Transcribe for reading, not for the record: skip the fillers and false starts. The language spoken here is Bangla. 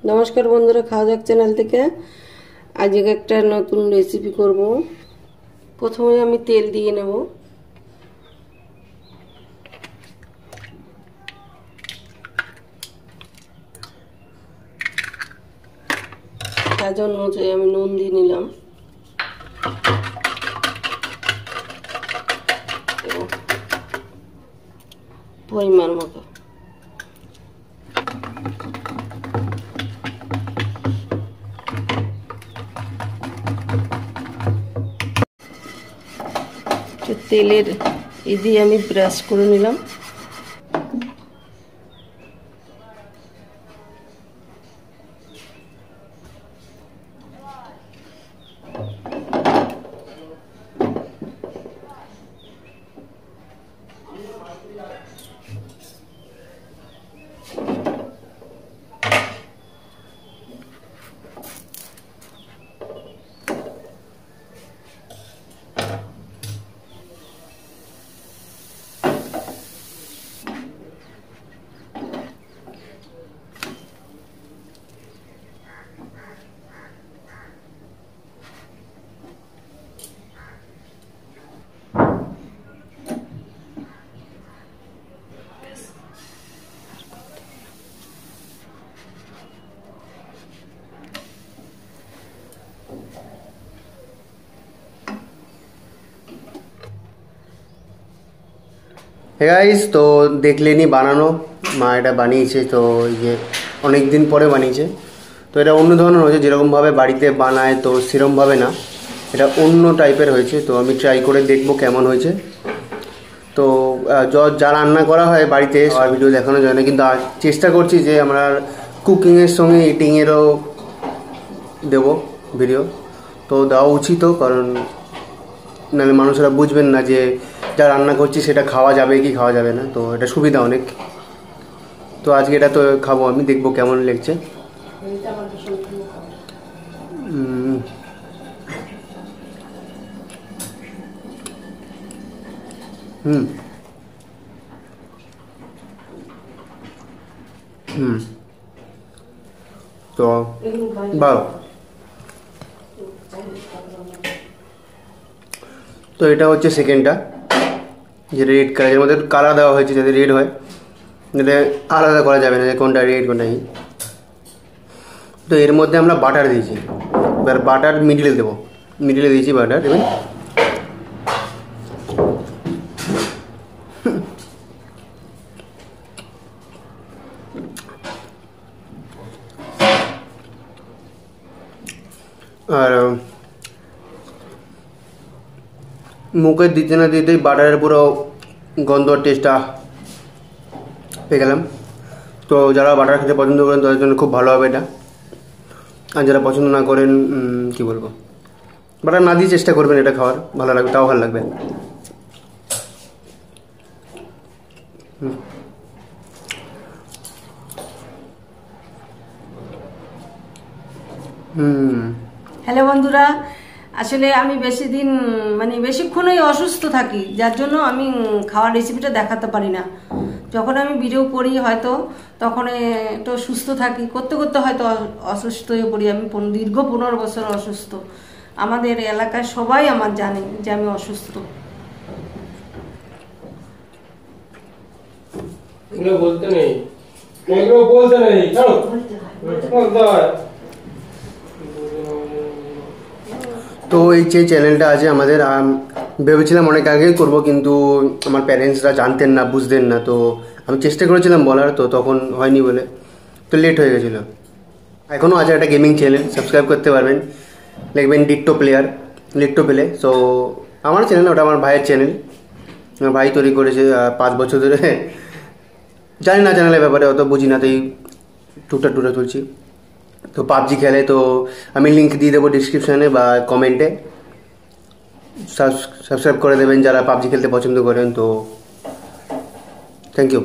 नमस्कार बंधुरा खाওয়া যাক চ্যানেল থেকে আজকে একটা নতুন রেসিপি করব। প্রথমে আমি তেল দিয়ে নেব। প্রয়োজন অনুযায়ী আমি নুন দিয়ে নিলাম। পরিমাণ মতো তেলের এই দিয়ে আমি ব্রাশ করে নিলাম। हे गाइस तो देख लेनी बानानो मा এটা বানিয়েছে তো এই যে অনেক দিন পরে বানিয়েছে তো এটা অন্য ধরনের হয়েছে যেরকম ভাবে বাড়িতে বানায় তো সেরকম ভাবে না এটা অন্য টাইপের হয়েছে তো আমি ট্রাই করে দেখব কেমন হয়েছে তো যা রান্না করা হয় বাড়িতে আর ভিডিও দেখানো যায় না কিন্তু চেষ্টা করছি যে আমরা কুকিং এর সঙ্গে ইটিং এরও দেব ভিডিও তো দেওয়া উচিত কারণ নালে মানুষরা বুঝবেন না যে যা রান্না করছি সেটা খাওয়া যাবে কি খাওয়া যাবে না তো এটা সুবিধা অনেক তো আজকে এটা তো খাবো আমি দেখবো কেমন লাগছে তো ভালো তো এটা হচ্ছে সেকেন্ডটা যে রেড কালারের মধ্যে কালার দেওয়া হয়েছে যাতে রেড হয় যাতে আলাদা করা যাবে না যে কোনটা রেড কোনটা নেই তো এর মধ্যে আমরা বাটার দিয়েছি এবার বাটার মিডিলে দেবো মিডিলে দিয়েছি বাটার দেবেন আর মুখে দিতে না দিতেই বাটারের পুরো গন্ধ টেস্টটা পেয়ে গেলাম তো যারা বাটার খেতে পছন্দ করেন তাদের জন্য খুব ভালো হবে এটা আর যারা পছন্দ না করেন কি বলবো বাটার না দিয়ে চেষ্টা করবেন এটা খাওয়ার ভালো লাগবে তাও ভালো লাগবে হ্যালো বন্ধুরা আসলে আমি বেশি দিন মানে বেশিক্ষণই অসুস্থ থাকি যার জন্য আমি খাওয়ার রেসিপিটা দেখাতে পারি না যখন আমি ভিডিও করি হয়তো তখন একটু সুস্থ থাকি করতে করতে হয়তো অসুস্থ হয়ে পড়ি আমি দীর্ঘ 15 বছর অসুস্থ আমাদের এলাকায় সবাই আমার জানে যে আমি অসুস্থ এগুলো বলতে নেই তো এই যে চ্যানেলটা আছে আমাদের ভেবেছিলাম অনেক আগেই করবো কিন্তু আমার প্যারেন্টসরা জানতেন না বুঝতেন না তো আমি চেষ্টা করেছিলাম বলার তো তখন হয়নি বলে তো লেট হয়ে গেছিলো এখনও আছে একটা গেমিং চ্যানেল সাবস্ক্রাইব করতে পারবেন লিখবেন লিট্টো প্লে সো আমার চ্যানেল ওটা আমার ভাইয়ের চ্যানেল আমার ভাই তৈরি করেছে 5 বছর ধরে জানি না চ্যানেলের ব্যাপারে অত বুঝি না তাই টুকটা তুলছি তো পাবজি খেলে তো আমি লিঙ্ক দিয়ে দেবো ডিসক্রিপশানে বা কমেন্টে সাবস্ক্রাইব করে দেবেন যারা পাবজি খেলতে পছন্দ করেন তো থ্যাংক ইউ